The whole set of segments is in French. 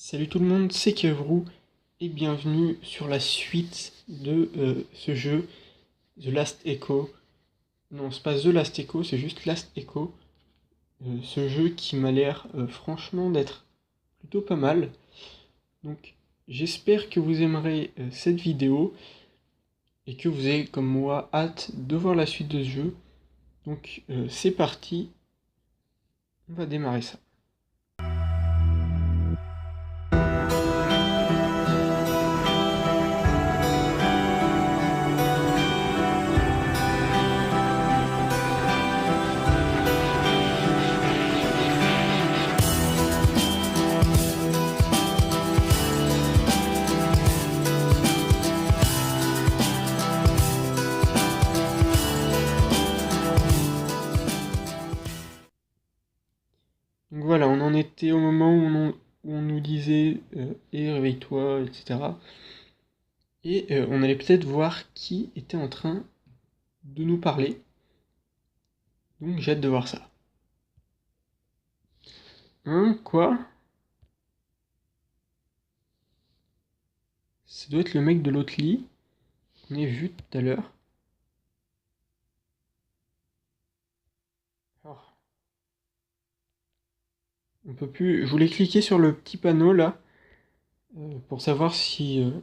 Salut tout le monde, c'est Kevrou et bienvenue sur la suite de ce jeu, The Last Echo. Non, c'est pas The Last Echo, c'est juste Last Echo. Ce jeu qui m'a l'air franchement d'être plutôt pas mal. Donc j'espère que vous aimerez cette vidéo et que vous avez comme moi hâte de voir la suite de ce jeu. Donc c'est parti, on va démarrer ça. Donc voilà, on en était au moment où on nous disait et réveille-toi, etc. Et on allait peut-être voir qui était en train de nous parler. Donc j'ai hâte de voir ça. Hein, quoi? Ça doit être le mec de l'autre lit qu'on a vu tout à l'heure. Oh. On peut plus. Je voulais cliquer sur le petit panneau là pour savoir si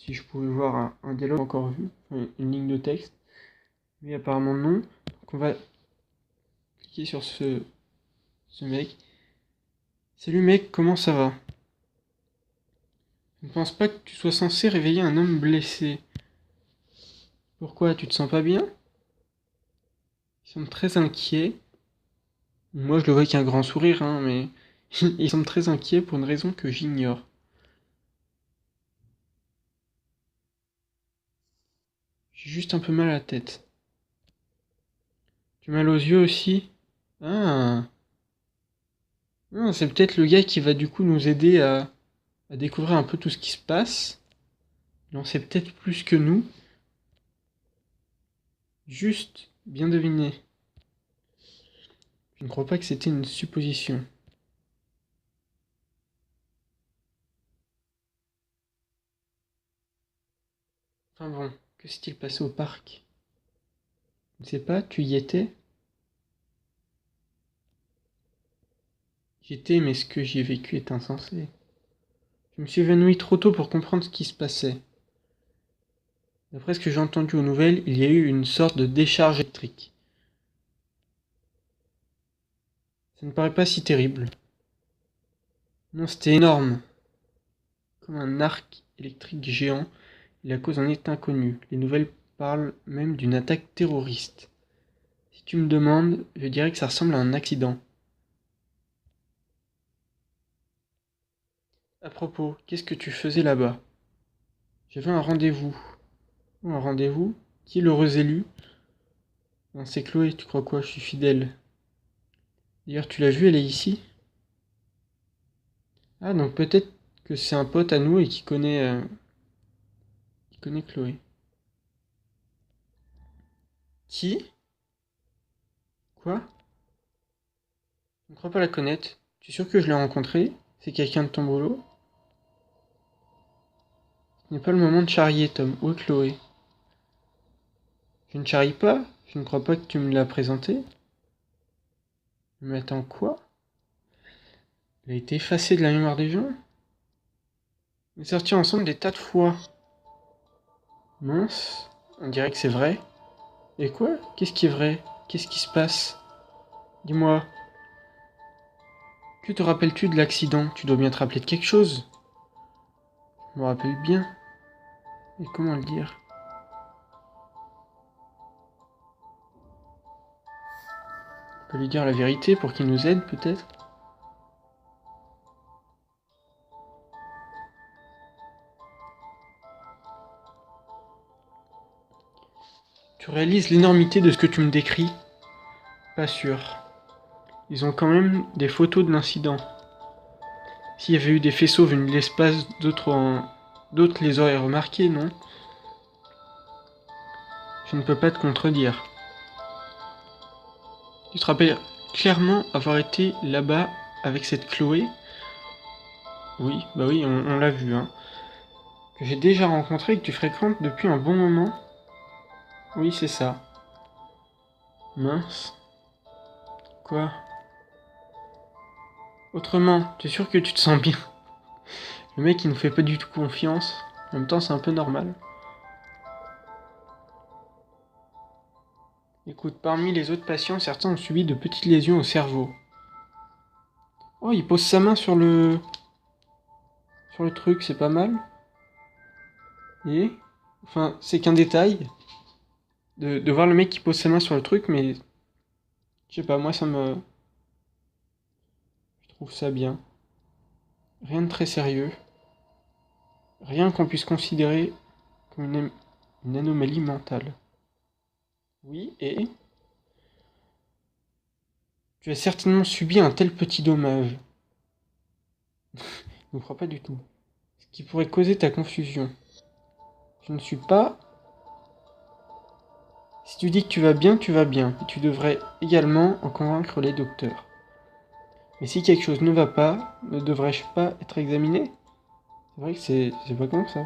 je pouvais voir un dialogue encore vu, enfin, une ligne de texte. Mais apparemment non. Donc on va cliquer sur ce mec. Salut mec, comment ça va? Je ne pense pas que tu sois censé réveiller un homme blessé. Pourquoi, tu te sens pas bien? Il semble très inquiet. Moi je le vois avec un grand sourire, hein, mais il semble très inquiet pour une raison que j'ignore. J'ai juste un peu mal à la tête. Tu as mal aux yeux aussi? Ah, ah, c'est peut-être le gars qui va du coup nous aider à découvrir un peu tout ce qui se passe. Il en sait peut-être plus que nous. Juste, bien deviné. Je ne crois pas que c'était une supposition. Enfin bon, que s'est-il passé au parc? Je ne sais pas, tu y étais? J'y étais, mais ce que j'y ai vécu est insensé. Je me suis évanoui trop tôt pour comprendre ce qui se passait. D'après ce que j'ai entendu aux nouvelles, il y a eu une sorte de décharge électrique. Ça ne paraît pas si terrible. Non, c'était énorme. Comme un arc électrique géant, et la cause en est inconnue. Les nouvelles parlent même d'une attaque terroriste. Si tu me demandes, je dirais que ça ressemble à un accident. À propos, qu'est-ce que tu faisais là-bas? J'avais un rendez-vous. Oh, un rendez-vous? Qui est l'heureux élu? Non, c'est Chloé, tu crois quoi? Je suis fidèle. D'ailleurs, tu l'as vue, elle est ici? Ah, donc peut-être que c'est un pote à nous et qui connaît Chloé. Qui? Quoi? Je ne crois pas la connaître. Tu es sûr que je l'ai rencontrée? C'est quelqu'un de ton boulot? Ce n'est pas le moment de charrier, Tom. Où est Chloé? Je ne charrie pas? Je ne crois pas que tu me l'as présentée. Mais attends, quoi? Elle a été effacée de la mémoire des gens? On est sortis ensemble des tas de fois. Mince, on dirait que c'est vrai. Et quoi? Qu'est-ce qui est vrai? Qu'est-ce qui se passe? Dis-moi, que te rappelles-tu de l'accident? Tu dois bien te rappeler de quelque chose. Je me rappelle bien. Et comment le dire? On peut lui dire la vérité pour qu'il nous aide, peut-être? Tu réalises l'énormité de ce que tu me décris? Pas sûr. Ils ont quand même des photos de l'incident. S'il y avait eu des faisceaux venus de l'espace, d'autres les auraient remarqués, non? Je ne peux pas te contredire. Tu te rappelles clairement avoir été là-bas avec cette Chloé? Oui, bah oui, on l'a vu, hein. Que j'ai déjà rencontré et que tu fréquentes depuis un bon moment. Oui, c'est ça. Mince. Quoi? Autrement, t'es sûr que tu te sens bien? Le mec, il nous fait pas du tout confiance. En même temps, c'est un peu normal. Écoute, parmi les autres patients, certains ont subi de petites lésions au cerveau. Oh, il pose sa main sur le truc, c'est pas mal. Et enfin, c'est qu'un détail de voir le mec qui pose sa main sur le truc, mais je sais pas, moi je trouve ça bien. Rien de très sérieux, rien qu'on puisse considérer comme une anomalie mentale. Oui, et tu as certainement subi un tel petit dommage. Je ne crois pas du tout. Ce qui pourrait causer ta confusion. Je ne suis pas. Si tu dis que tu vas bien, tu vas bien. Et tu devrais également en convaincre les docteurs. Mais si quelque chose ne va pas, ne devrais-je pas être examiné? C'est vrai que c'est pas con ça.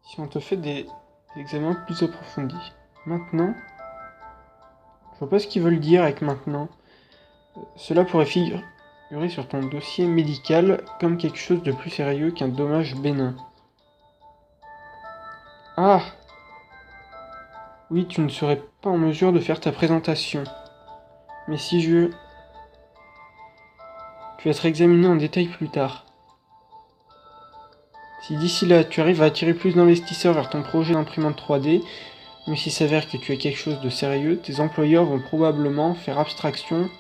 Si on te fait des examens plus approfondis. Maintenant, je vois pas ce qu'ils veulent dire avec maintenant. Cela pourrait figurer sur ton dossier médical comme quelque chose de plus sérieux qu'un dommage bénin. Ah! Oui, tu ne serais pas en mesure de faire ta présentation. Mais si je... Tu vas être examiné en détail plus tard. Si d'ici là tu arrives à attirer plus d'investisseurs vers ton projet d'imprimante 3D, mais s'il s'avère que tu as quelque chose de sérieux, tes employeurs vont probablement faire abstraction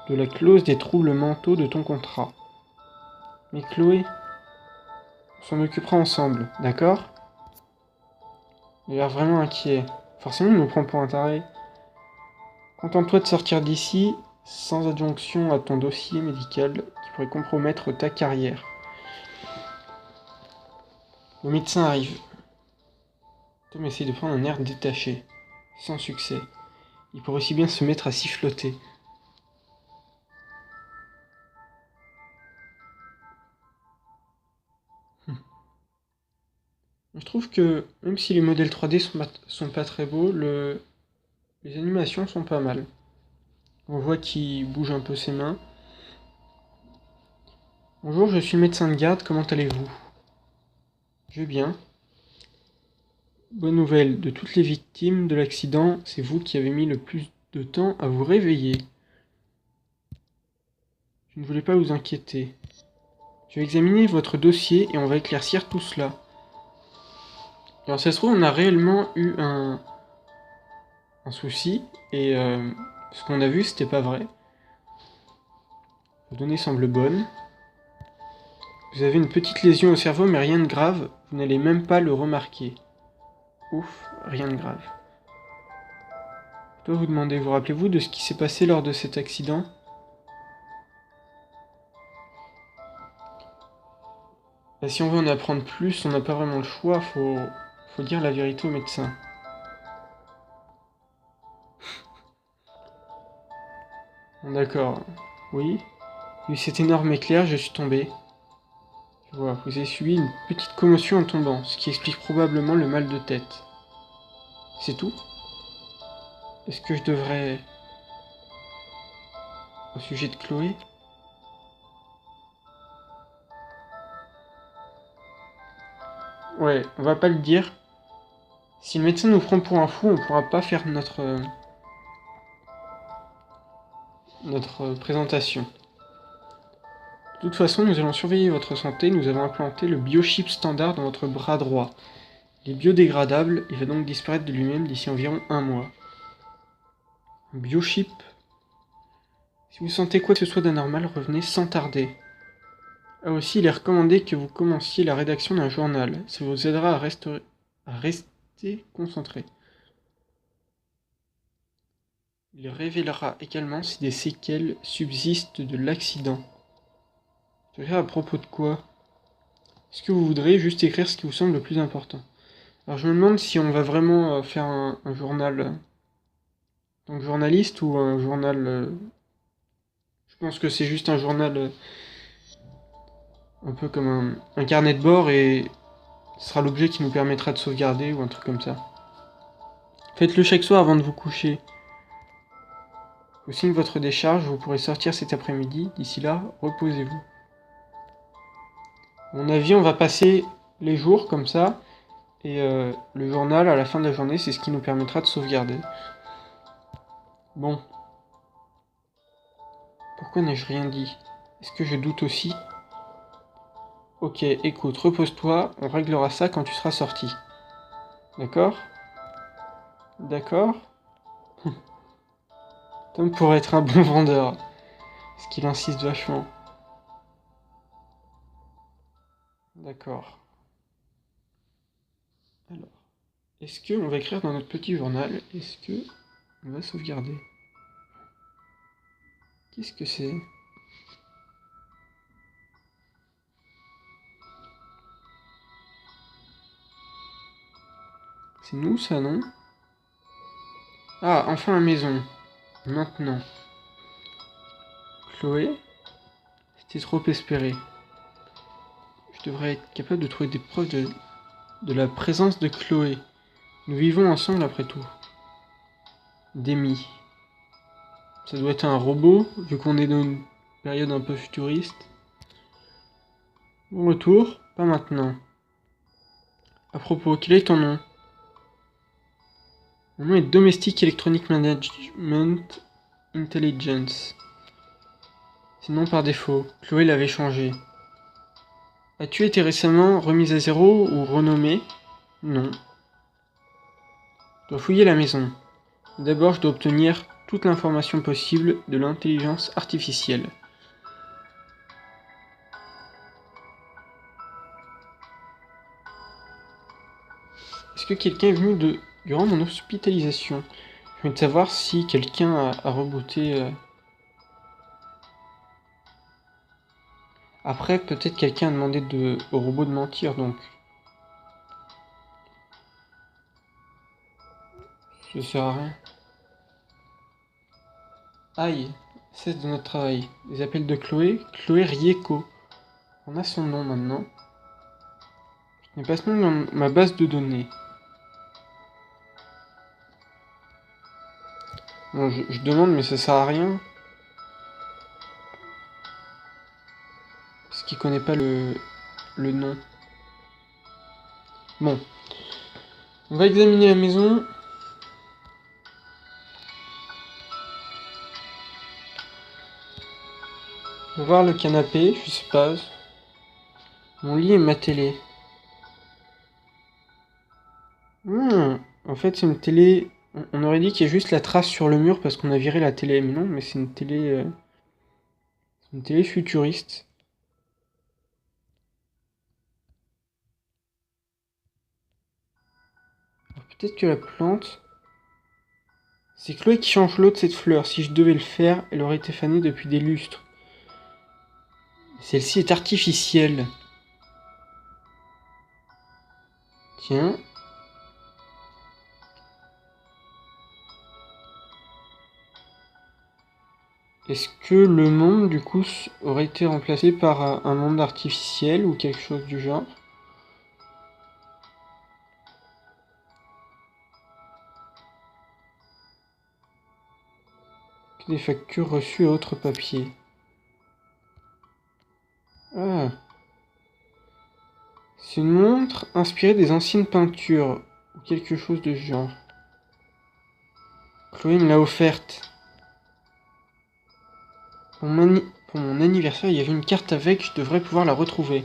de la clause des troubles mentaux de ton contrat. Mais Chloé, on s'en occupera ensemble, d'accord? Il a l'air vraiment inquiet. Forcément, il nous prend pour un taré. Contente-toi de sortir d'ici sans adjonction à ton dossier médical qui pourrait compromettre ta carrière. Le médecin arrive. Tom essaie de prendre un air détaché. Sans succès. Il pourrait aussi bien se mettre à siffloter. Je trouve que, même si les modèles 3D sont pas très beaux, les animations sont pas mal. On voit qu'il bouge un peu ses mains. Bonjour, je suis le médecin de garde, comment allez-vous? Je vais bien. Bonne nouvelle, de toutes les victimes de l'accident, c'est vous qui avez mis le plus de temps à vous réveiller. Je ne voulais pas vous inquiéter. Je vais examiner votre dossier et on va éclaircir tout cela. Alors ça se trouve, on a réellement eu un souci, et ce qu'on a vu, c'était pas vrai. Les données semblent bonnes. Vous avez une petite lésion au cerveau, mais rien de grave, vous n'allez même pas le remarquer. Ouf, rien de grave. Je dois vous demander, vous rappelez-vous de ce qui s'est passé lors de cet accident? Bah, si on veut en apprendre plus, on n'a pas vraiment le choix, faut dire la vérité au médecin. Bon, d'accord, oui. Il y a eu cet énorme éclair, je suis tombé. Je vois, vous avez subi une petite commotion en tombant, ce qui explique probablement le mal de tête. C'est tout? Est-ce que je devrais... Au sujet de Chloé? Ouais, on va pas le dire. Si le médecin nous prend pour un fou, on pourra pas faire notre présentation. De toute façon, nous allons surveiller votre santé, nous avons implanté le biochip standard dans votre bras droit. Il est biodégradable, il va donc disparaître de lui-même d'ici environ 1 mois. Un biochip? Si vous sentez quoi que ce soit d'anormal, revenez sans tarder. Ah aussi, il est recommandé que vous commenciez la rédaction d'un journal. Ça vous aidera à rester concentré. Il révélera également si des séquelles subsistent de l'accident. C'est à propos de quoi? Est-ce que vous voudriez juste écrire ce qui vous semble le plus important? Alors je me demande si on va vraiment faire un journal, donc journaliste ou un journal pense que c'est juste un journal un peu comme un carnet de bord et ce sera l'objet qui nous permettra de sauvegarder ou un truc comme ça. Faites-le chaque soir avant de vous coucher. Au signe de votre décharge, vous pourrez sortir cet après-midi. D'ici là, reposez-vous. À mon avis, on va passer les jours comme ça. Et le journal, à la fin de la journée, c'est ce qui nous permettra de sauvegarder. Bon. Pourquoi n'ai-je rien dit? Est-ce que je doute aussi? Ok, écoute, repose-toi, on réglera ça quand tu seras sorti. D'accord? D'accord? Tom pourrait être un bon vendeur. Parce qu'il insiste vachement. D'accord. Alors, est-ce que on va écrire dans notre petit journal? Est-ce que on va sauvegarder? Qu'est-ce que c'est? C'est nous ça, non? Ah, enfin la maison. Maintenant. Chloé? C'était trop espéré. Je devrais être capable de trouver des preuves de la présence de Chloé. Nous vivons ensemble après tout. Demi. Ça doit être un robot, vu qu'on est dans une période un peu futuriste. Bon retour, pas maintenant. À propos, quel est ton nom? Mon nom est Domestic Electronic Management Intelligence. C'est non par défaut. Chloé l'avait changé. As-tu été récemment remise à zéro ou renommée? Non. Je dois fouiller la maison. D'abord, je dois obtenir toute l'information possible de l'intelligence artificielle. Est-ce que quelqu'un est venu durant mon hospitalisation? Je veux savoir si quelqu'un a rebooté. Après, peut-être quelqu'un a demandé au robot de mentir, donc. Ça sert à rien. Aïe, cesse de notre travail. Les appels de Chloé, Chloé Rieko. On a son nom maintenant. Je n'ai pas ce nom dans ma base de données. Bon, je demande, mais ça sert à rien. Parce qu'il connaît pas le nom. Bon. On va examiner la maison. On va voir le canapé, je sais pas. Mon lit et ma télé. En fait, c'est une télé. On aurait dit qu'il y a juste la trace sur le mur parce qu'on a viré la télé. Mais non, mais c'est une télé. C'est une télé futuriste. Alors, peut-être que la plante. C'est Chloé qui change l'eau de cette fleur. Si je devais le faire, elle aurait été fanée depuis des lustres. Celle-ci est artificielle. Tiens. Est-ce que le monde, du coup, aurait été remplacé par un monde artificiel ou quelque chose du genre? Des factures reçues et autres papiers. Ah. C'est une montre inspirée des anciennes peintures, ou quelque chose de ce genre. Chloé me l'a offerte. Pour mon anniversaire, il y avait une carte avec, je devrais pouvoir la retrouver.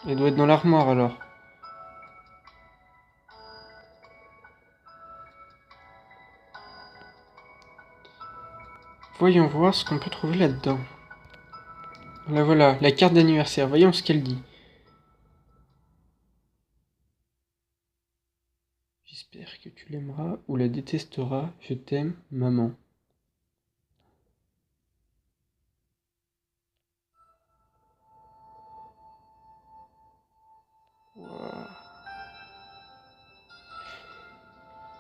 Elle doit être dans l'armoire alors. Voyons voir ce qu'on peut trouver là-dedans. La voilà, la carte d'anniversaire, voyons ce qu'elle dit. J'espère que tu l'aimeras ou la détesteras, je t'aime, maman. Wow.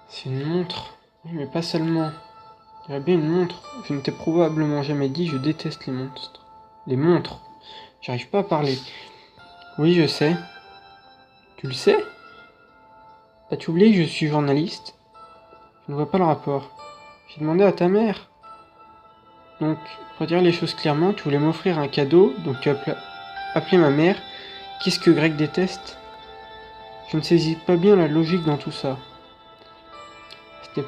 C'est une montre. Oui, mais pas seulement. Il y a bien une montre. Je ne t'ai probablement jamais dit, je déteste les monstres. Les montres. J'arrive pas à parler. Oui, je sais. Tu le sais? As-tu oublié que je suis journaliste? Je ne vois pas le rapport. J'ai demandé à ta mère. Donc, pour dire les choses clairement, tu voulais m'offrir un cadeau, donc tu as appelé ma mère. Qu'est-ce que Greg déteste? Je ne saisis pas bien la logique dans tout ça. Ce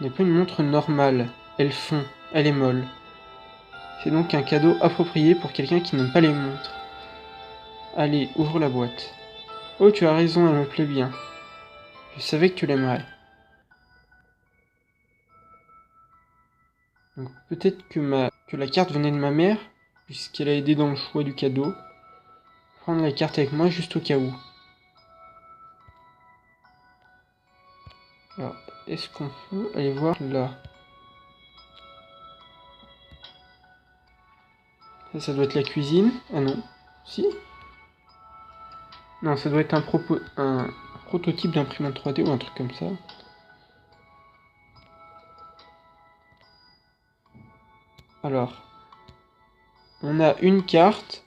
n'est pas une montre normale. Elle fond, elle est molle. C'est donc un cadeau approprié pour quelqu'un qui n'aime pas les montres. Allez, ouvre la boîte. Oh, tu as raison, elle me plaît bien. Je savais que tu l'aimerais. Donc peut-être que la carte venait de ma mère, puisqu'elle a aidé dans le choix du cadeau. Prendre la carte avec moi juste au cas où. Alors, est-ce qu'on peut aller voir là? Ça doit être la cuisine. Ah non. Si? Non, ça doit être un prototype d'imprimante 3D ou un truc comme ça. Alors, on a une carte.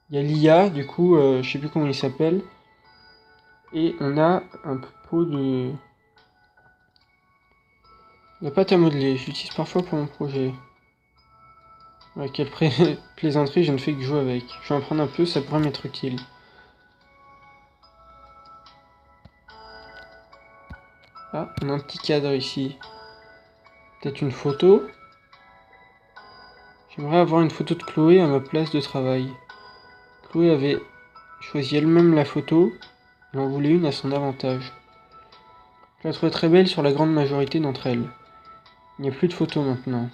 Il y a l'IA, du coup, je sais plus comment il s'appelle. Et on a un pot de la pâte à modeler. Je l'utilise parfois pour mon projet. Ouais, quelle plaisanterie, je ne fais que jouer avec. Je vais en prendre un peu, ça pourrait m'être utile. Ah, on a un petit cadre ici. Peut-être une photo. J'aimerais avoir une photo de Chloé à ma place de travail. Chloé avait choisi elle-même la photo. Elle en voulait une à son avantage. Je la trouvais très belle sur la grande majorité d'entre elles. Il n'y a plus de photos maintenant.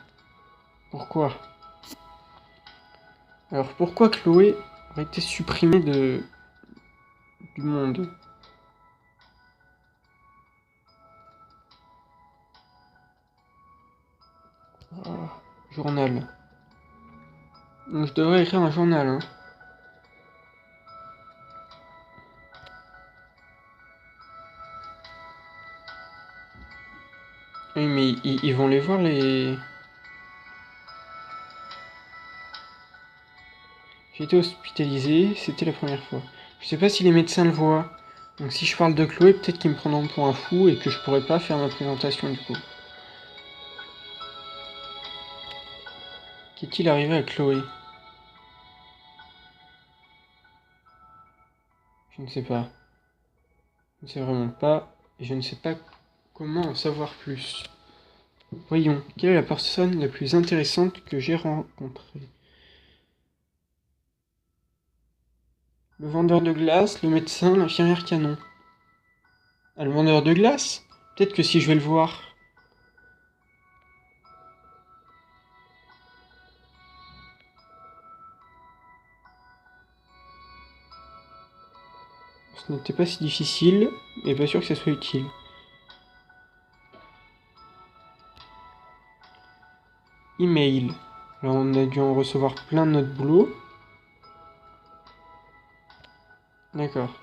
Pourquoi? Alors pourquoi Chloé aurait été supprimée du monde? Ah, journal. Donc, je devrais écrire un journal, hein. Oui, mais ils vont les voir, les... J'ai été hospitalisé, c'était la première fois. Je sais pas si les médecins le voient. Donc si je parle de Chloé, peut-être qu'ils me prendront pour un fou et que je pourrais pas faire ma présentation du coup. Qu'est-il arrivé à Chloé? Je ne sais pas. Je ne sais vraiment pas. Et je ne sais pas comment en savoir plus. Voyons, quelle est la personne la plus intéressante que j'ai rencontrée? Le vendeur de glace, le médecin, l'infirmière canon. Ah, le vendeur de glace? Peut-être que si je vais le voir. Ce n'était pas si difficile, et pas sûr que ça soit utile. Email. Alors on a dû en recevoir plein de notre boulot. D'accord.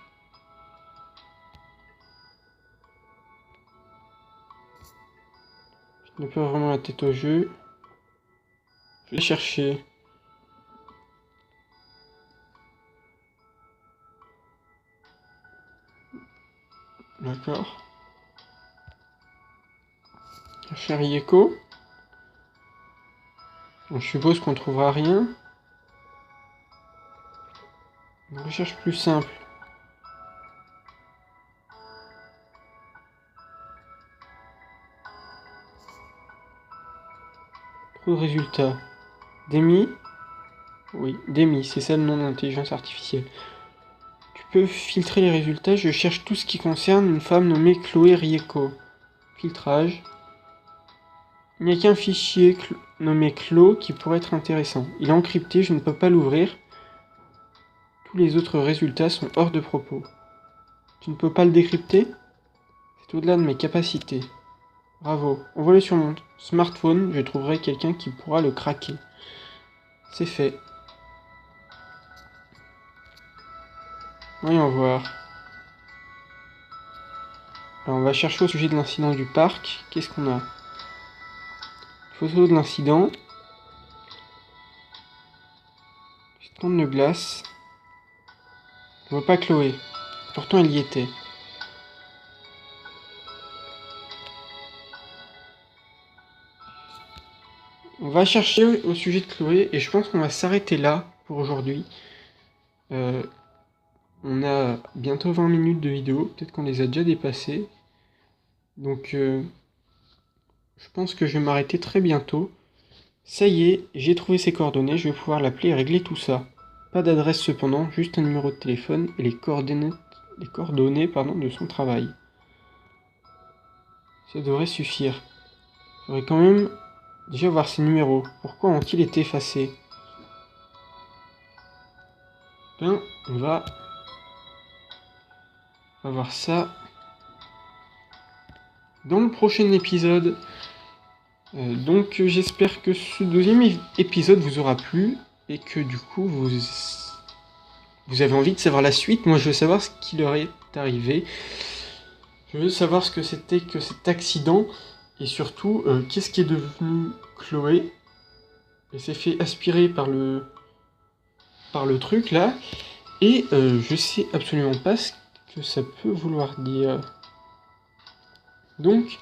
Je n'ai pas vraiment la tête au jeu. Je vais chercher. D'accord. Chercher Rieko. Je suppose qu'on trouvera rien. Une recherche plus simple. Trop de résultats. Demi. Oui, Demi, c'est ça le nom de l'intelligence artificielle. Tu peux filtrer les résultats. Je cherche tout ce qui concerne une femme nommée Chloé Rieko. Filtrage. Il n'y a qu'un fichier nommé Clo qui pourrait être intéressant. Il est encrypté, je ne peux pas l'ouvrir. Tous les autres résultats sont hors de propos. Tu ne peux pas le décrypter? C'est au-delà de mes capacités. Bravo. Envoie-le sur mon smartphone, je trouverai quelqu'un qui pourra le craquer. C'est fait. Voyons voir. Alors on va chercher au sujet de l'incident du parc. Qu'est-ce qu'on a? Photo de l'incident. Stand de glace. On voit pas Chloé. Pourtant elle y était. On va chercher au sujet de Chloé et je pense qu'on va s'arrêter là pour aujourd'hui. On a bientôt 20 minutes de vidéo, peut-être qu'on les a déjà dépassées. Donc je pense que je vais m'arrêter très bientôt. Ça y est, j'ai trouvé ses coordonnées, je vais pouvoir l'appeler et régler tout ça. Pas d'adresse cependant, juste un numéro de téléphone et les coordonnées de son travail. Ça devrait suffire. Il faudrait quand même déjà voir ces numéros. Pourquoi ont-ils été effacés? Bien, on va voir ça dans le prochain épisode. Donc j'espère que ce deuxième épisode vous aura plu et que du coup vous avez envie de savoir la suite. Moi je veux savoir ce qui leur est arrivé. Je veux savoir ce que c'était que cet accident et surtout qu'est-ce qui est devenu Chloé. Elle s'est fait aspirer par le truc là et je sais absolument pas ce que ça peut vouloir dire. Donc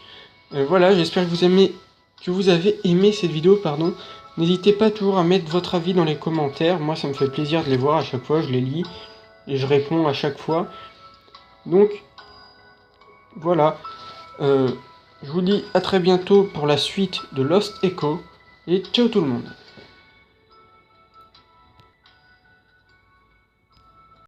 voilà, j'espère que vous avez aimé cette vidéo, pardon. N'hésitez pas toujours à mettre votre avis dans les commentaires. Moi, ça me fait plaisir de les voir à chaque fois. Je les lis et je réponds à chaque fois. Donc, voilà. Je vous dis à très bientôt pour la suite de Lost Echo. Et ciao tout le monde.